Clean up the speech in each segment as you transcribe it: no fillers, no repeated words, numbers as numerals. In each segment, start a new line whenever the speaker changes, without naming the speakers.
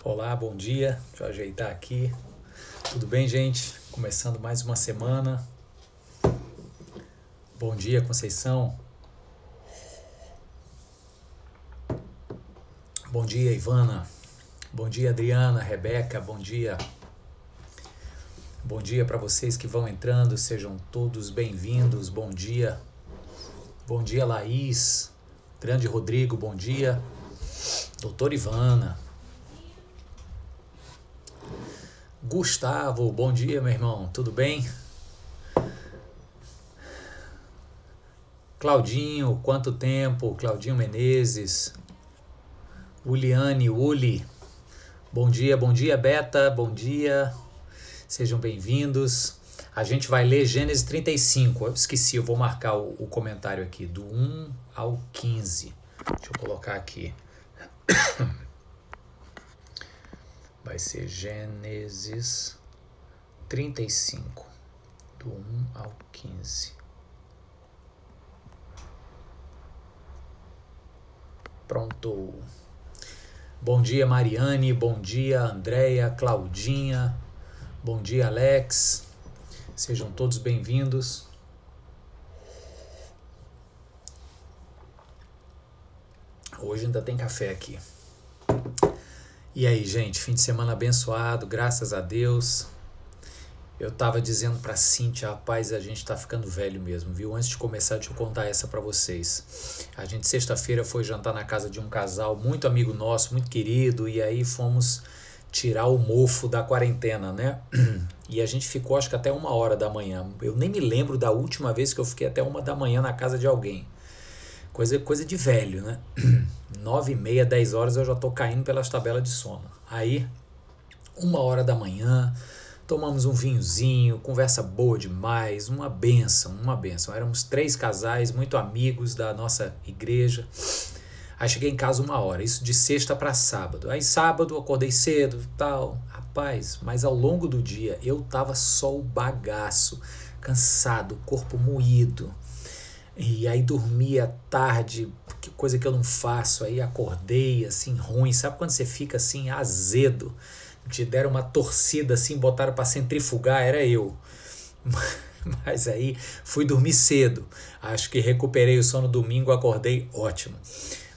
Olá, bom dia. Deixa eu ajeitar aqui. Tudo bem, gente? Começando mais uma semana. Bom dia, Conceição. Bom dia, Ivana. Bom dia, Adriana, Rebeca. Bom dia. Bom dia para vocês que vão entrando. Sejam todos bem-vindos. Bom dia. Bom dia, Laís. Grande Rodrigo, bom dia. Doutora Ivana. Gustavo, bom dia, meu irmão. Tudo bem? Claudinho, quanto tempo? Claudinho Menezes. Uliane, Uli. Bom dia, Beta. Bom dia. Sejam bem-vindos. A gente vai ler Gênesis 35. Eu esqueci, eu vou marcar o comentário aqui. Do 1 ao 15. Deixa eu colocar aqui. Vai ser Gênesis 35. Do 1 ao 15. Pronto. Bom dia, Mariane. Bom dia, Andréia, Claudinha. Bom dia, Alex. Sejam todos bem-vindos. Hoje ainda tem café aqui. E aí, gente, fim de semana abençoado, graças a Deus. Eu tava dizendo pra Cíntia, rapaz, a gente tá ficando velho mesmo, viu? Antes de começar, deixa eu contar essa pra vocês. A gente, sexta-feira, foi jantar na casa de um casal muito amigo nosso, muito querido, e aí fomos tirar o mofo da quarentena, né? E a gente ficou, acho que até 1h da manhã. Eu nem me lembro da última vez que eu fiquei até 1 da manhã na casa de alguém. Coisa de velho, né? 9h30, 10 horas eu já tô caindo pelas tabelas de sono. Aí, 1 da manhã, tomamos um vinhozinho, conversa boa demais, uma bênção, uma bênção. Éramos 3 casais, muito amigos da nossa igreja. Aí cheguei em casa 1h, isso de sexta para sábado. Aí sábado acordei cedo e tal. Rapaz, mas ao longo do dia eu tava só o bagaço, cansado, corpo moído. E aí dormia tarde, coisa que eu não faço, aí acordei assim ruim, sabe quando você fica assim azedo, te deram uma torcida assim, botaram para centrifugar, era eu, mas aí fui dormir cedo, acho que recuperei o sono domingo, acordei ótimo,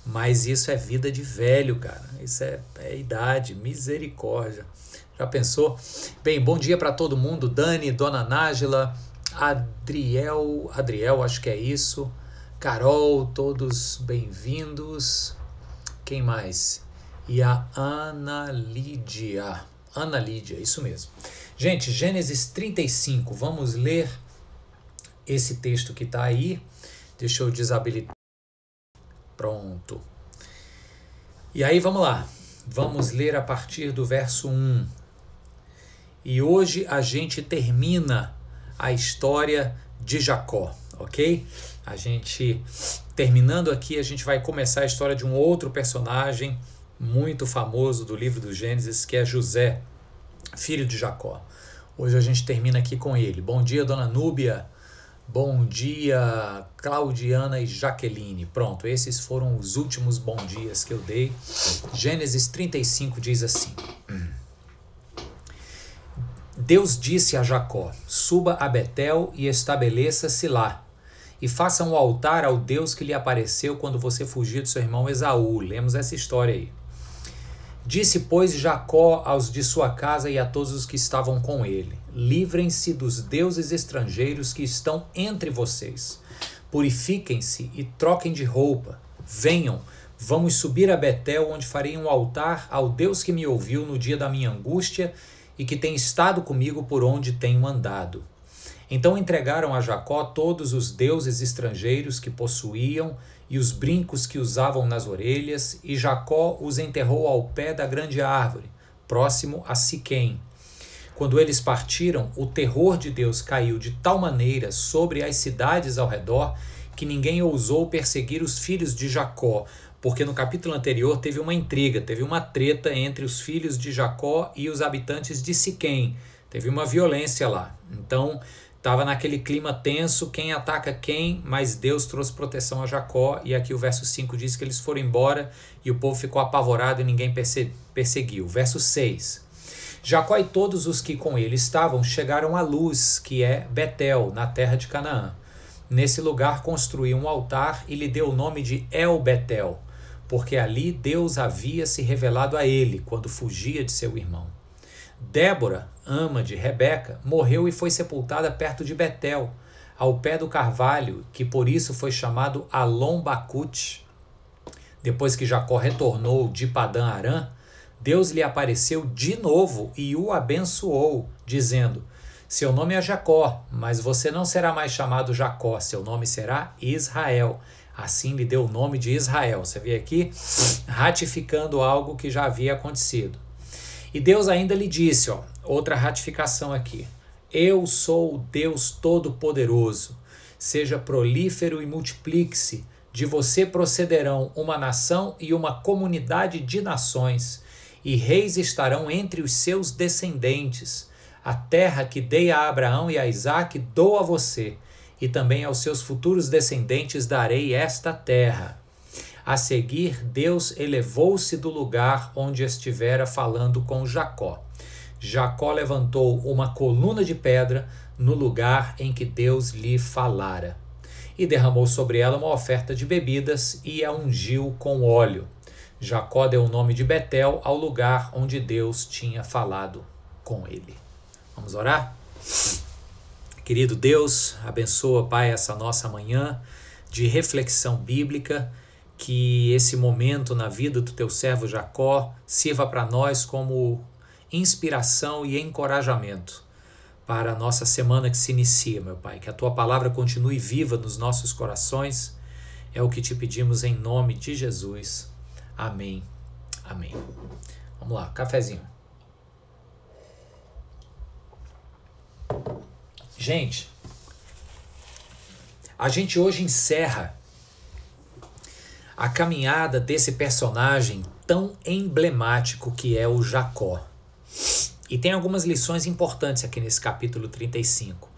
mas isso é vida de velho, cara, isso é idade, misericórdia, já pensou? Bem, bom dia para todo mundo, Dani, Dona Nájila, Adriel, acho que é isso. Carol, todos bem-vindos. Quem mais? E a Ana Lídia, isso mesmo. Gente, Gênesis 35, vamos ler esse texto que está aí. Deixa eu desabilitar. Pronto. E aí, vamos lá. Vamos ler a partir do verso 1. E hoje a gente termina a história de Jacó, ok? A gente, terminando aqui, a gente vai começar a história de um outro personagem muito famoso do livro do Gênesis, que é José, filho de Jacó. Hoje a gente termina aqui com ele. Bom dia, Dona Núbia. Bom dia, Claudiana e Jaqueline. Pronto, esses foram os últimos bom dias que eu dei. Gênesis 35 diz assim... Deus disse a Jacó, suba a Betel e estabeleça-se lá, e faça um altar ao Deus que lhe apareceu quando você fugia de seu irmão Esaú. Lemos essa história aí. Disse, pois, Jacó aos de sua casa e a todos os que estavam com ele, livrem-se dos deuses estrangeiros que estão entre vocês. Purifiquem-se e troquem de roupa. Venham, vamos subir a Betel, onde farei um altar ao Deus que me ouviu no dia da minha angústia e que tem estado comigo por onde tenho andado. Então entregaram a Jacó todos os deuses estrangeiros que possuíam e os brincos que usavam nas orelhas, e Jacó os enterrou ao pé da grande árvore, próximo a Siquém. Quando eles partiram, o terror de Deus caiu de tal maneira sobre as cidades ao redor que ninguém ousou perseguir os filhos de Jacó, porque no capítulo anterior teve uma intriga, teve uma treta entre os filhos de Jacó e os habitantes de Siquém. Teve uma violência lá. Então, Estava naquele clima tenso, quem ataca quem, mas Deus trouxe proteção a Jacó, e aqui o verso 5 diz que eles foram embora e o povo ficou apavorado e ninguém perseguiu. Verso 6. Jacó e todos os que com ele estavam chegaram à Luz, que é Betel, na terra de Canaã. Nesse lugar construiu um altar e lhe deu o nome de El-Betel, porque ali Deus havia se revelado a ele quando fugia de seu irmão. Débora, ama de Rebeca, morreu e foi sepultada perto de Betel, ao pé do carvalho, que por isso foi chamado Alon-Bacute. Depois que Jacó retornou de Padã-Arã, Deus lhe apareceu de novo e o abençoou, dizendo: seu nome é Jacó, mas você não será mais chamado Jacó, seu nome será Israel. Assim lhe deu o nome de Israel. Você vê aqui, ratificando algo que já havia acontecido. E Deus ainda lhe disse, outra ratificação aqui: eu sou o Deus Todo-Poderoso, seja prolífero e multiplique-se, de você procederão uma nação e uma comunidade de nações, e reis estarão entre os seus descendentes. A terra que dei a Abraão e a Isaque dou a você, e também aos seus futuros descendentes darei esta terra. A seguir, Deus elevou-se do lugar onde estivera falando com Jacó. Jacó levantou uma coluna de pedra no lugar em que Deus lhe falara, e derramou sobre ela uma oferta de bebidas e a ungiu com óleo. Jacó deu o nome de Betel ao lugar onde Deus tinha falado com ele. Vamos orar? Querido Deus, abençoa, Pai, essa nossa manhã de reflexão bíblica, que esse momento na vida do teu servo Jacó sirva para nós como inspiração e encorajamento para a nossa semana que se inicia, meu Pai. Que a tua palavra continue viva nos nossos corações. É o que te pedimos em nome de Jesus. Amém. Amém. Vamos lá, cafezinho. Gente, a gente hoje encerra a caminhada desse personagem tão emblemático que é o Jacó. E tem algumas lições importantes aqui nesse capítulo 35.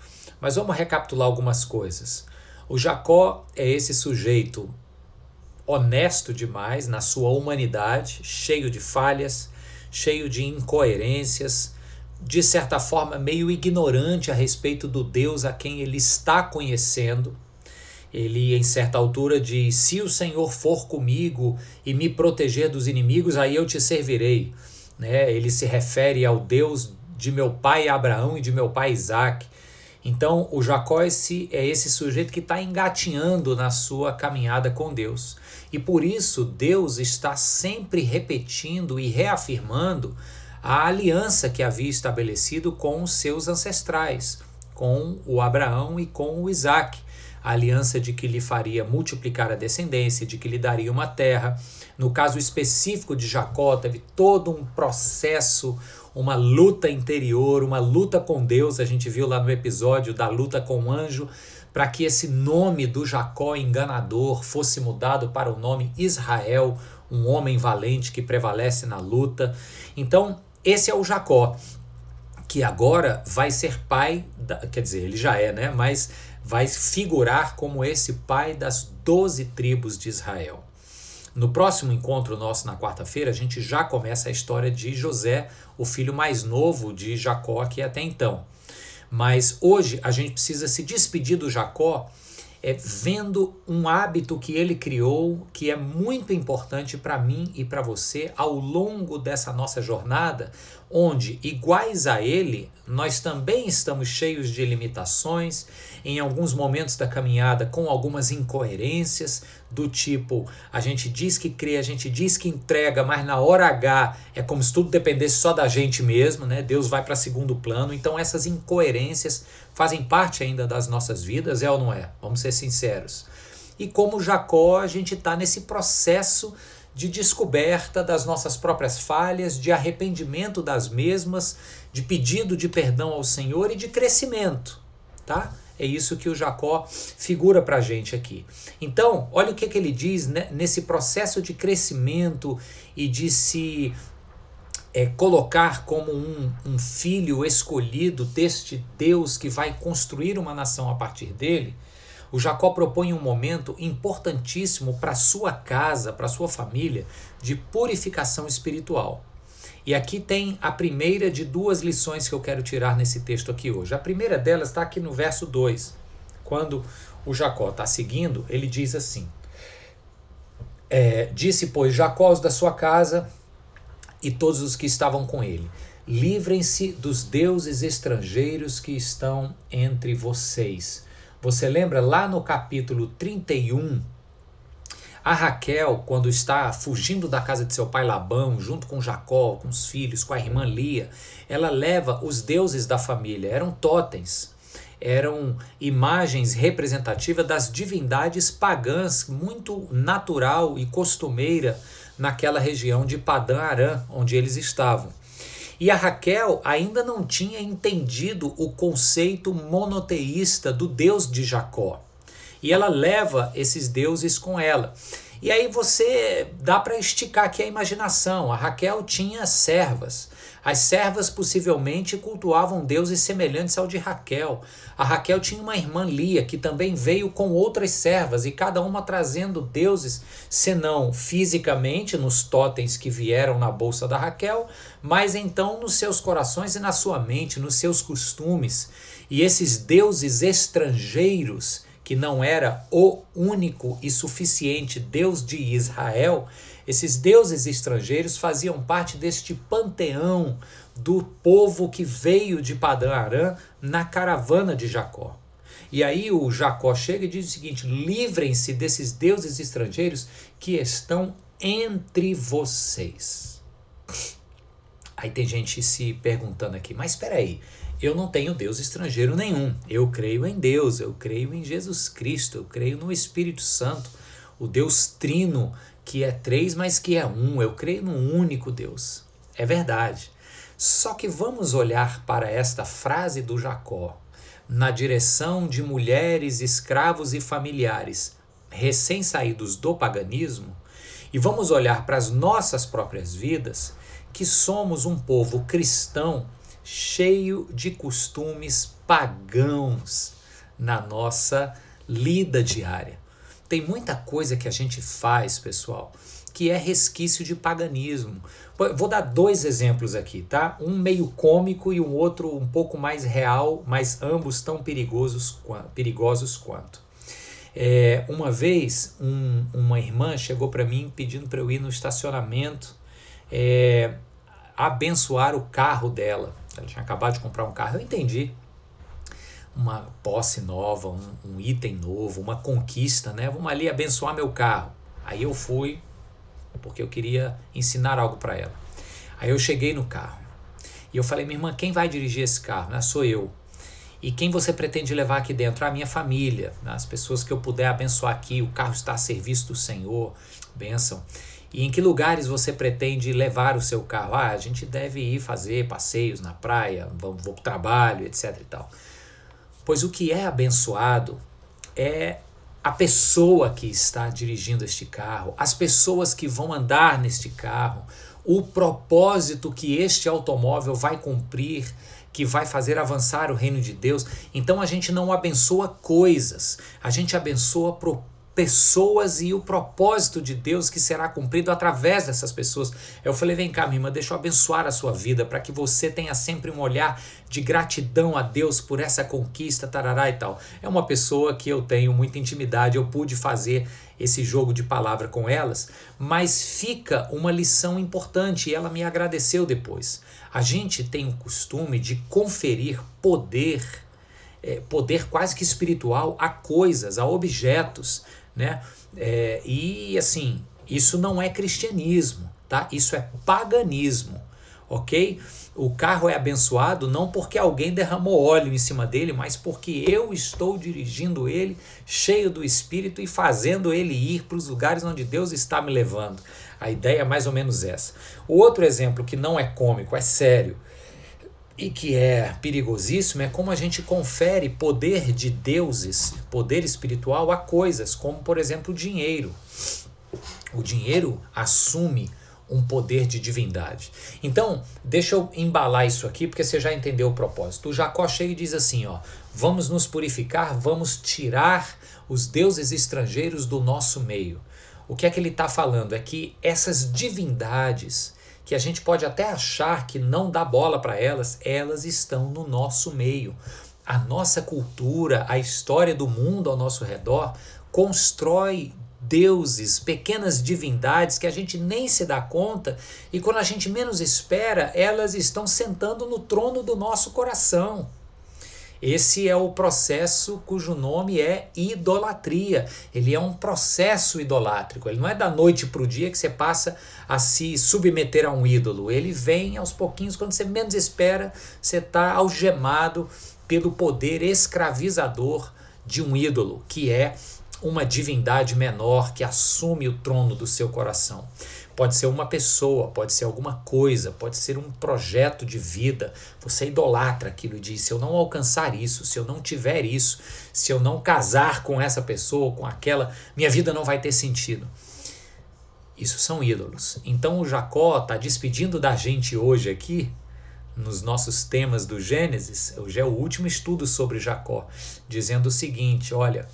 Mas vamos recapitular algumas coisas. O Jacó é esse sujeito honesto demais na sua humanidade, cheio de falhas, cheio de incoerências, de certa forma meio ignorante a respeito do Deus a quem ele está conhecendo. Ele, em certa altura, diz: se o Senhor for comigo e me proteger dos inimigos, aí eu te servirei. Né? Ele se refere ao Deus de meu pai Abraão e de meu pai Isaque. Então, o Jacó é esse sujeito que está engatinhando na sua caminhada com Deus. E por isso, Deus está sempre repetindo e reafirmando a aliança que havia estabelecido com os seus ancestrais, com o Abraão e com o Isaque. A aliança de que lhe faria multiplicar a descendência, de que lhe daria uma terra. No caso específico de Jacó, teve todo um processo, uma luta interior, uma luta com Deus. A gente viu lá no episódio da luta com o anjo, para que esse nome do Jacó enganador fosse mudado para o nome Israel, um homem valente que prevalece na luta. Então, esse é o Jacó, que agora vai ser pai, quer dizer, ele já é, né? Mas vai figurar como esse pai das 12 tribos de Israel. No próximo encontro nosso na quarta-feira, a gente já começa a história de José, o filho mais novo de Jacó aqui até então. Mas hoje a gente precisa se despedir do Jacó vendo um hábito que ele criou, que é muito importante para mim e para você ao longo dessa nossa jornada, onde, iguais a ele, nós também estamos cheios de limitações, em alguns momentos da caminhada com algumas incoerências, do tipo, a gente diz que crê, a gente diz que entrega, mas na hora H é como se tudo dependesse só da gente mesmo, né? Deus vai para segundo plano. Então essas incoerências fazem parte ainda das nossas vidas, é ou não é? Vamos ser sinceros. E como Jacó, a gente está nesse processo de descoberta das nossas próprias falhas, de arrependimento das mesmas, de pedido de perdão ao Senhor e de crescimento, tá? É isso que o Jacó figura para a gente aqui. Então, olha o que ele diz, né, nesse processo de crescimento e de se colocar como um filho escolhido deste Deus que vai construir uma nação a partir dele, o Jacó propõe um momento importantíssimo para sua casa, para sua família, de purificação espiritual. E aqui tem a primeira de duas lições que eu quero tirar nesse texto aqui hoje. A primeira delas está aqui no verso 2. Quando o Jacó está seguindo, ele diz assim: disse, pois, Jacó aos da sua casa e todos os que estavam com ele: livrem-se dos deuses estrangeiros que estão entre vocês. Você lembra lá no capítulo 31, a Raquel, quando está fugindo da casa de seu pai Labão, junto com Jacó, com os filhos, com a irmã Lia, ela leva os deuses da família, eram totens, eram imagens representativas das divindades pagãs, muito natural e costumeira naquela região de Padã Arã, onde eles estavam. E a Raquel ainda não tinha entendido o conceito monoteísta do Deus de Jacó. E ela leva esses deuses com ela. E aí você dá para esticar aqui a imaginação. A Raquel tinha servas. As servas possivelmente cultuavam deuses semelhantes ao de Raquel. A Raquel tinha uma irmã Lia, que também veio com outras servas, e cada uma trazendo deuses, senão fisicamente nos totens que vieram na bolsa da Raquel, mas então nos seus corações e na sua mente, nos seus costumes. E esses deuses estrangeiros, que não era o único e suficiente Deus de Israel, esses deuses estrangeiros faziam parte deste panteão do povo que veio de Padã Arã na caravana de Jacó. E aí o Jacó chega e diz o seguinte: livrem-se desses deuses estrangeiros que estão entre vocês. Aí tem gente se perguntando aqui, mas espera aí, eu não tenho Deus estrangeiro nenhum. Eu creio em Deus, eu creio em Jesus Cristo, eu creio no Espírito Santo, o Deus trino, que é três, mas que é um. Eu creio num único Deus. É verdade. Só que vamos olhar para esta frase do Jacó na direção de mulheres, escravos e familiares recém-saídos do paganismo, e vamos olhar para as nossas próprias vidas, que somos um povo cristão cheio de costumes pagãos na nossa lida diária. Tem muita coisa que a gente faz, pessoal, que é resquício de paganismo. Vou dar dois exemplos aqui, tá? Um meio cômico e um outro um pouco mais real, mas ambos tão perigosos quanto. Uma vez, uma irmã chegou para mim pedindo para eu ir no estacionamento abençoar o carro dela. Ela tinha acabado de comprar um carro, eu entendi. Uma posse nova, um item novo, uma conquista, né? Vamos ali abençoar meu carro. Aí eu fui, porque eu queria ensinar algo para ela. Aí eu cheguei no carro e eu falei: minha irmã, quem vai dirigir esse carro? Né? Sou eu. E quem você pretende levar aqui dentro? A minha família, né? As pessoas que eu puder abençoar aqui. O carro está a serviço do Senhor, bênção. E em que lugares você pretende levar o seu carro? A gente deve ir fazer passeios na praia, vou para o trabalho, etc e tal. Pois o que é abençoado é a pessoa que está dirigindo este carro, as pessoas que vão andar neste carro, o propósito que este automóvel vai cumprir, que vai fazer avançar o reino de Deus. Então a gente não abençoa coisas, a gente abençoa pessoas e o propósito de Deus que será cumprido através dessas pessoas. Eu falei: vem cá, minha irmã, deixa eu abençoar a sua vida para que você tenha sempre um olhar de gratidão a Deus por essa conquista, tarará e tal. É uma pessoa que eu tenho muita intimidade, eu pude fazer esse jogo de palavra com elas, mas fica uma lição importante e ela me agradeceu depois. A gente tem o costume de conferir poder quase que espiritual a coisas, a objetos, né? E assim, isso não é cristianismo, tá? Isso é paganismo, ok? O carro é abençoado não porque alguém derramou óleo em cima dele, mas porque eu estou dirigindo ele cheio do Espírito e fazendo ele ir para os lugares onde Deus está me levando. A ideia é mais ou menos essa. O outro exemplo que não é cômico, é sério, e que é perigosíssimo, é como a gente confere poder de deuses, poder espiritual a coisas, como por exemplo o dinheiro. O dinheiro assume um poder de divindade. Então, deixa eu embalar isso aqui, porque você já entendeu o propósito. O Jacó chega e diz assim, ó, vamos nos purificar, vamos tirar os deuses estrangeiros do nosso meio. O que é que ele está falando? É que essas divindades, que a gente pode até achar que não dá bola para elas, elas estão no nosso meio. A nossa cultura, a história do mundo ao nosso redor, constrói deuses, pequenas divindades que a gente nem se dá conta e quando a gente menos espera, elas estão sentando no trono do nosso coração. Esse é o processo cujo nome é idolatria. Ele é um processo idolátrico. Ele não é da noite para o dia que você passa a se submeter a um ídolo. Ele vem aos pouquinhos, quando você menos espera, você está algemado pelo poder escravizador de um ídolo, que é uma divindade menor que assume o trono do seu coração. Pode ser uma pessoa, pode ser alguma coisa, pode ser um projeto de vida. Você idolatra aquilo e diz, se eu não alcançar isso, se eu não tiver isso, se eu não casar com essa pessoa, com aquela, minha vida não vai ter sentido. Isso são ídolos. Então o Jacó está despedindo da gente hoje aqui, nos nossos temas do Gênesis, hoje é o último estudo sobre Jacó, dizendo o seguinte, olha,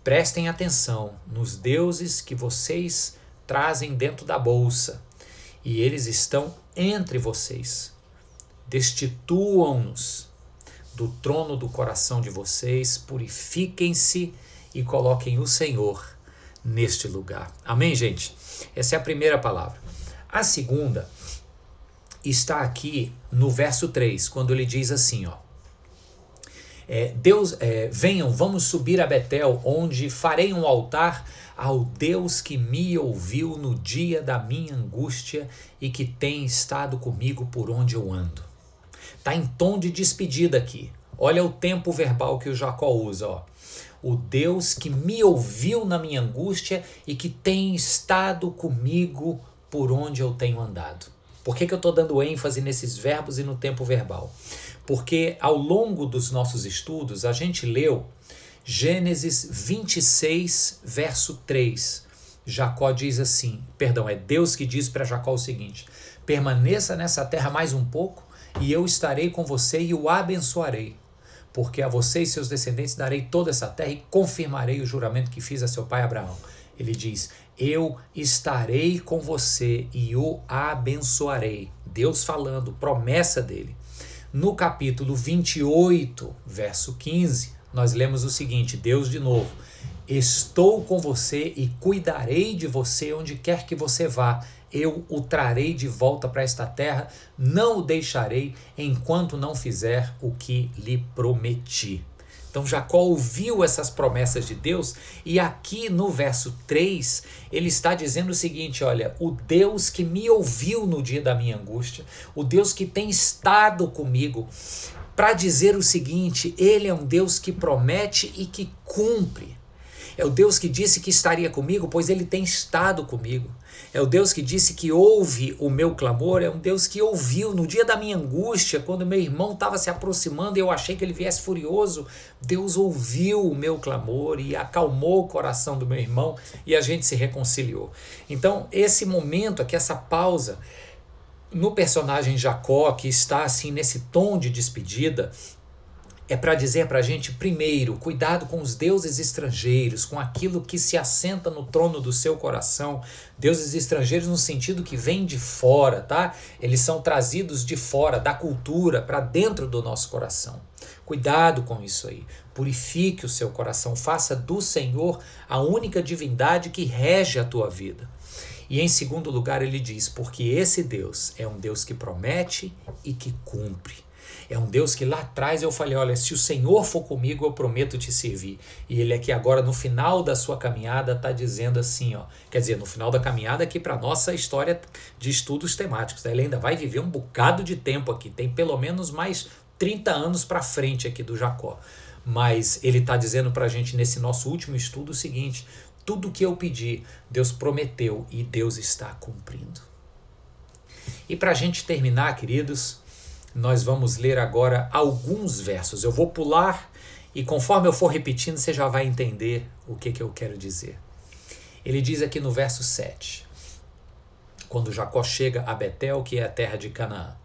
prestem atenção nos deuses que vocês trazem dentro da bolsa e eles estão entre vocês. Destituam-nos do trono do coração de vocês, purifiquem-se e coloquem o Senhor neste lugar. Amém, gente? Essa é a primeira palavra. A segunda está aqui no verso 3, quando ele diz assim, ó, venham, vamos subir a Betel, onde farei um altar ao Deus que me ouviu no dia da minha angústia e que tem estado comigo por onde eu ando. Está em tom de despedida aqui. Olha o tempo verbal que o Jacó usa. Ó. O Deus que me ouviu na minha angústia e que tem estado comigo por onde eu tenho andado. Por que eu estou dando ênfase nesses verbos e no tempo verbal? Porque ao longo dos nossos estudos a gente leu Gênesis 26, verso 3. Jacó diz assim, é Deus que diz para Jacó o seguinte, permaneça nessa terra mais um pouco e eu estarei com você e o abençoarei, porque a você e seus descendentes darei toda essa terra e confirmarei o juramento que fiz a seu pai Abraão. Ele diz, eu estarei com você e o abençoarei. Deus falando, promessa dele. No capítulo 28, verso 15, nós lemos o seguinte, Deus de novo, estou com você e cuidarei de você onde quer que você vá. Eu o trarei de volta para esta terra, não o deixarei enquanto não fizer o que lhe prometi. Então Jacó ouviu essas promessas de Deus e aqui no verso 3 ele está dizendo o seguinte, olha, o Deus que me ouviu no dia da minha angústia, o Deus que tem estado comigo, para dizer o seguinte, ele é um Deus que promete e que cumpre. É o Deus que disse que estaria comigo, pois ele tem estado comigo. É o Deus que disse que ouve o meu clamor, é um Deus que ouviu no dia da minha angústia, quando meu irmão estava se aproximando e eu achei que ele viesse furioso. Deus ouviu o meu clamor e acalmou o coração do meu irmão e a gente se reconciliou. Então, esse momento aqui, essa pausa, no personagem Jacó, que está assim nesse tom de despedida, é para dizer para a gente, primeiro, cuidado com os deuses estrangeiros, com aquilo que se assenta no trono do seu coração. Deuses estrangeiros no sentido que vêm de fora, tá? Eles são trazidos de fora, da cultura, para dentro do nosso coração. Cuidado com isso aí. Purifique o seu coração. Faça do Senhor a única divindade que rege a tua vida. E em segundo lugar ele diz, porque esse Deus é um Deus que promete e que cumpre. É um Deus que lá atrás eu falei, olha, se o Senhor for comigo, eu prometo te servir. E ele aqui agora, no final da sua caminhada, está dizendo assim, ó, quer dizer, no final da caminhada aqui para a nossa história de estudos temáticos. Ele ainda vai viver um bocado de tempo aqui, tem pelo menos mais 30 anos para frente aqui do Jacó. Mas ele está dizendo para a gente nesse nosso último estudo o seguinte, tudo que eu pedi, Deus prometeu e Deus está cumprindo. E para a gente terminar, queridos, nós vamos ler agora alguns versos. Eu vou pular e conforme eu for repetindo, você já vai entender o que eu quero dizer. Ele diz aqui no verso 7. quando Jacó chega a Betel, que é a terra de Canaã.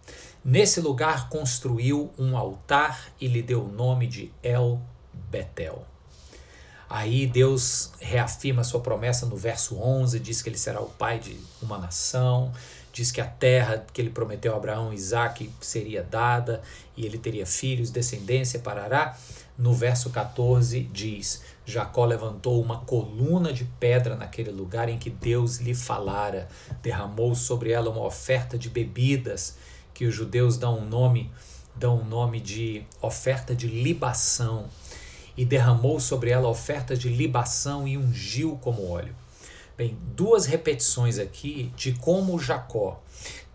Nesse lugar construiu um altar e lhe deu o nome de El Betel. Aí Deus reafirma sua promessa no verso 11, diz que ele será o pai de uma nação, diz que a terra que ele prometeu a Abraão e Isaque seria dada e ele teria filhos, descendência, parará. No verso 14 diz: Jacó levantou uma coluna de pedra naquele lugar em que Deus lhe falara, derramou sobre ela uma oferta de bebidas, que os judeus dão um nome de oferta de libação, e derramou sobre ela oferta de libação e ungiu como óleo. Bem, duas repetições aqui de como Jacó,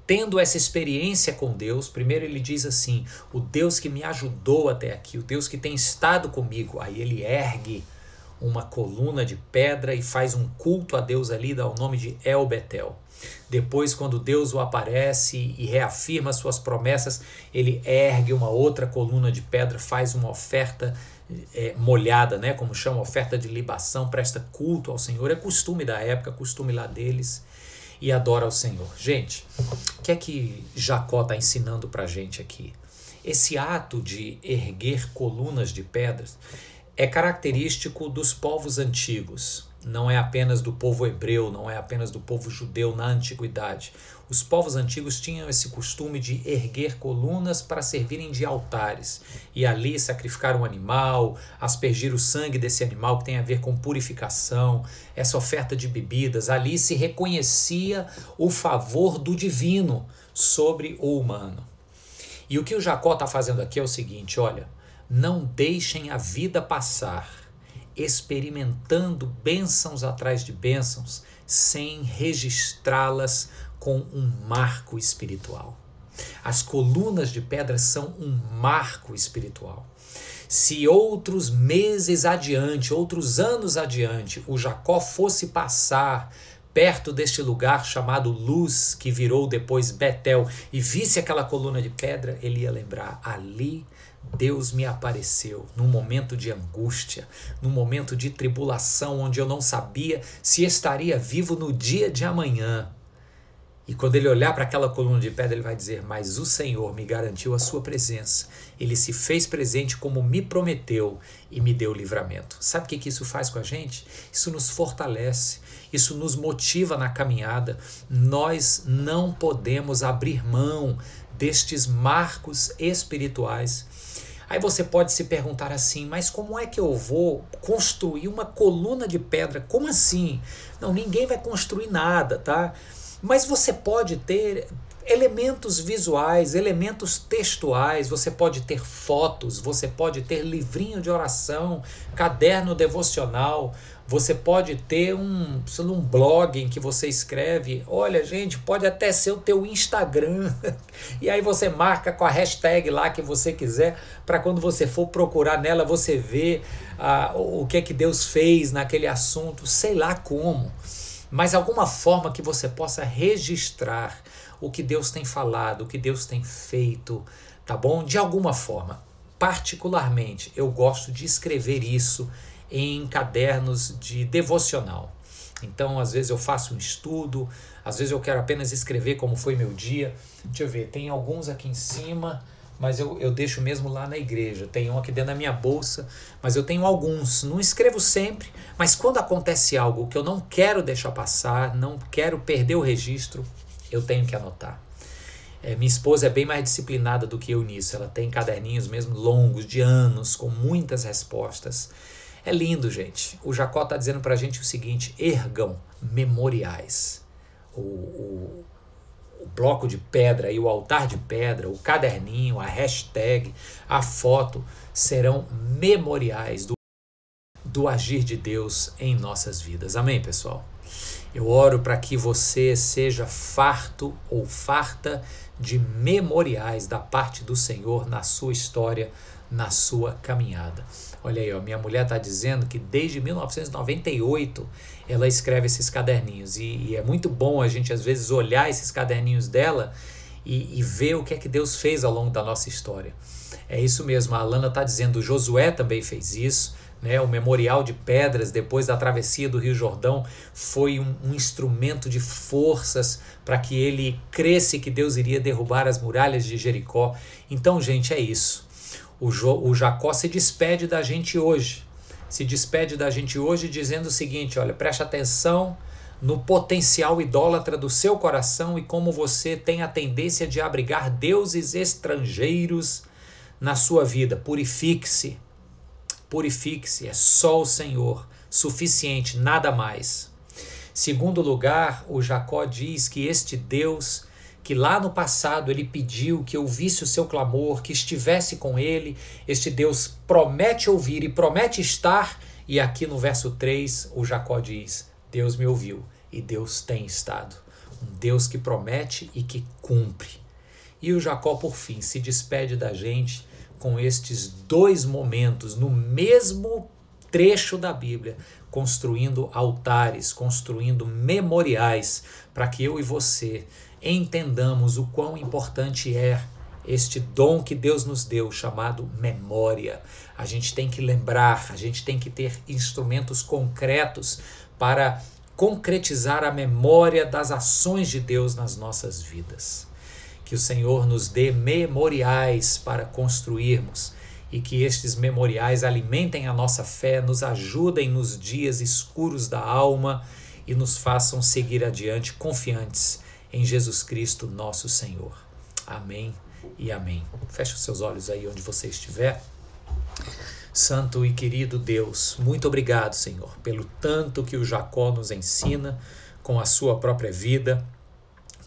tendo essa experiência com Deus, primeiro ele diz assim: o Deus que me ajudou até aqui, o Deus que tem estado comigo. Aí ele ergue uma coluna de pedra e faz um culto a Deus ali, dá o nome de El Betel. Depois, quando Deus o aparece e reafirma suas promessas, ele ergue uma outra coluna de pedra, faz uma oferta molhada, né, como chama, oferta de libação, presta culto ao Senhor. É costume da época, costume lá deles, e adora ao Senhor. Gente, o que é que Jacó está ensinando para a gente aqui? Esse ato de erguer colunas de pedras é característico dos povos antigos. Não é apenas do povo hebreu, não é apenas do povo judeu na antiguidade. Os povos antigos tinham esse costume de erguer colunas para servirem de altares e ali sacrificar um animal, aspergir o sangue desse animal, que tem a ver com purificação, essa oferta de bebidas. Ali se reconhecia o favor do divino sobre o humano. E o que o Jacó está fazendo aqui é o seguinte: olha, não deixem a vida passar experimentando bênçãos atrás de bênçãos sem registrá-las com um marco espiritual. As colunas de pedra são um marco espiritual. Se outros meses adiante, outros anos adiante, o Jacó fosse passar perto deste lugar chamado Luz, que virou depois Betel, e visse aquela coluna de pedra, ele ia lembrar: ali Deus me apareceu num momento de angústia, num momento de tribulação, onde eu não sabia se estaria vivo no dia de amanhã. E quando ele olhar para aquela coluna de pedra, ele vai dizer: mas o Senhor me garantiu a sua presença. Ele se fez presente como me prometeu e me deu livramento. Sabe o que isso faz com a gente? Isso nos fortalece, isso nos motiva na caminhada. Nós não podemos abrir mão destes marcos espirituais. Aí você pode se perguntar assim: mas como é que eu vou construir uma coluna de pedra? Como assim? Não, ninguém vai construir nada, tá? Mas você pode ter elementos visuais, elementos textuais, você pode ter fotos, você pode ter livrinho de oração, caderno devocional, você pode ter um blog em que você escreve. Olha, gente, pode até ser o teu Instagram. E aí você marca com a hashtag lá que você quiser, para quando você for procurar nela, você ver o que é que Deus fez naquele assunto, sei lá como. Mas alguma forma que você possa registrar o que Deus tem falado, o que Deus tem feito, tá bom? De alguma forma. Particularmente, eu gosto de escrever isso em cadernos de devocional. Então, às vezes eu faço um estudo, às vezes eu quero apenas escrever como foi meu dia. Deixa eu ver, tem alguns aqui em cima, mas eu deixo mesmo lá na igreja. Tem um aqui dentro da minha bolsa, mas eu tenho alguns. Não escrevo sempre, mas quando acontece algo que eu não quero deixar passar, não quero perder o registro, eu tenho que anotar. Minha esposa é bem mais disciplinada do que eu nisso. Ela tem caderninhos mesmo longos, de anos, com muitas respostas. É lindo, gente. O Jacó está dizendo para a gente o seguinte: ergam memoriais. O bloco de pedra e o altar de pedra, o caderninho, a hashtag, a foto serão memoriais do agir de Deus em nossas vidas. Amém, pessoal? Eu oro para que você seja farto ou farta de memoriais da parte do Senhor na sua história, na sua caminhada. Olha aí, ó, minha mulher está dizendo que desde 1998 ela escreve esses caderninhos e é muito bom a gente às vezes olhar esses caderninhos dela e ver o que é que Deus fez ao longo da nossa história. É isso mesmo, a Alana está dizendo: o Josué também fez isso, né? O memorial de pedras depois da travessia do Rio Jordão foi um instrumento de forças para que ele cresce que Deus iria derrubar as muralhas de Jericó. Então, gente, é isso. O Jacó se despede da gente hoje. Se despede da gente hoje dizendo o seguinte: olha, preste atenção no potencial idólatra do seu coração e como você tem a tendência de abrigar deuses estrangeiros na sua vida. Purifique-se. Purifique-se, é só o Senhor, suficiente, nada mais. Segundo lugar, o Jacó diz que este Deus, que lá no passado ele pediu que ouvisse o seu clamor, que estivesse com ele, este Deus promete ouvir e promete estar, e aqui no verso 3 o Jacó diz: Deus me ouviu e Deus tem estado. Um Deus que promete e que cumpre. E o Jacó, por fim, se despede da gente com estes dois momentos no mesmo trecho da Bíblia, construindo altares, construindo memoriais, para que eu e você entendamos o quão importante é este dom que Deus nos deu, chamado memória. A gente tem que lembrar, a gente tem que ter instrumentos concretos para concretizar a memória das ações de Deus nas nossas vidas. Que o Senhor nos dê memoriais para construirmos e que estes memoriais alimentem a nossa fé, nos ajudem nos dias escuros da alma e nos façam seguir adiante confiantes em Jesus Cristo, nosso Senhor. Amém e amém. Feche os seus olhos aí onde você estiver. Santo e querido Deus, muito obrigado, Senhor, pelo tanto que o Jacó nos ensina com a sua própria vida,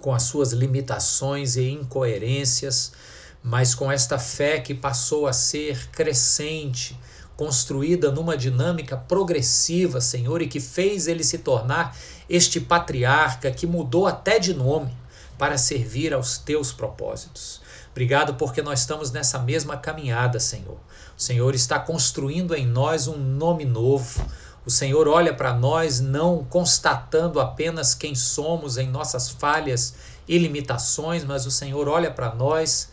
com as suas limitações e incoerências, mas com esta fé que passou a ser crescente, construída numa dinâmica progressiva, Senhor, e que fez ele se tornar este patriarca que mudou até de nome para servir aos teus propósitos. Obrigado porque nós estamos nessa mesma caminhada, Senhor. O Senhor está construindo em nós um nome novo. O Senhor olha para nós não constatando apenas quem somos em nossas falhas e limitações, mas o Senhor olha para nós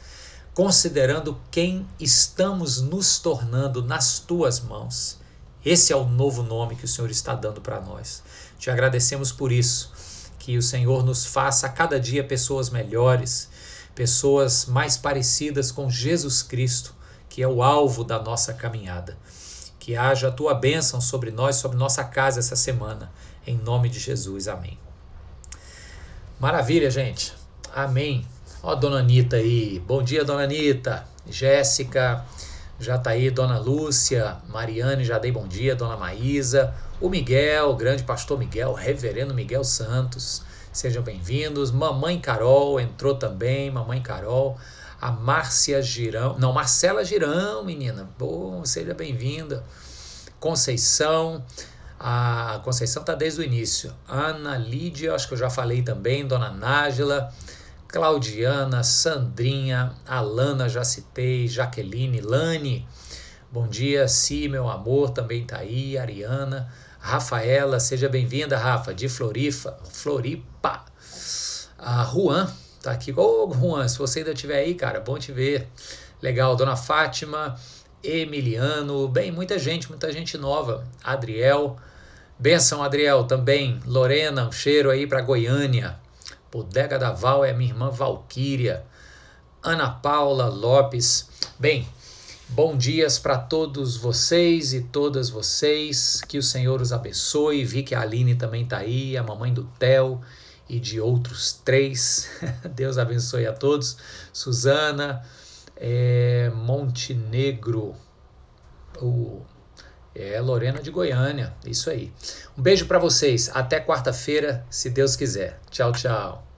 considerando quem estamos nos tornando nas tuas mãos. Esse é o novo nome que o Senhor está dando para nós. Te agradecemos por isso, que o Senhor nos faça a cada dia pessoas melhores, pessoas mais parecidas com Jesus Cristo, que é o alvo da nossa caminhada. Que haja a tua bênção sobre nós, sobre nossa casa essa semana. Em nome de Jesus, amém. Maravilha, gente. Amém. Ó a dona Anitta aí. Bom dia, dona Anitta. Jéssica, já tá aí. Dona Lúcia, Mariane, já dei bom dia. Dona Maísa, o Miguel, grande pastor Miguel, reverendo Miguel Santos. Sejam bem-vindos. Mamãe Carol entrou também. Mamãe Carol. A Márcia Girão, não, Marcela Girão, menina, bom, seja bem-vinda. Conceição, a Conceição está desde o início. Ana Lídia, acho que eu já falei também. Dona Nájila, Claudiana, Sandrinha, Alana, já citei. Jaqueline, Lani, bom dia. Si, meu amor, também está aí. Ariana, Rafaela, seja bem-vinda, Rafa, de Floripa. A Juan, tá aqui. Ô, Juan, se você ainda estiver aí, cara, bom te ver. Legal. Dona Fátima, Emiliano, bem, muita gente nova. Adriel, benção, Adriel, também. Lorena, um cheiro aí para Goiânia. Bodega da Val é minha irmã Valquíria. Ana Paula Lopes. Bem, bom dias para todos vocês e todas vocês. Que o Senhor os abençoe. Vi que a Aline também tá aí, a mamãe do Theo e de outros 3. Deus abençoe a todos. Suzana, Montenegro, Lorena de Goiânia, isso aí. Um beijo para vocês, até quarta-feira, se Deus quiser. Tchau, tchau.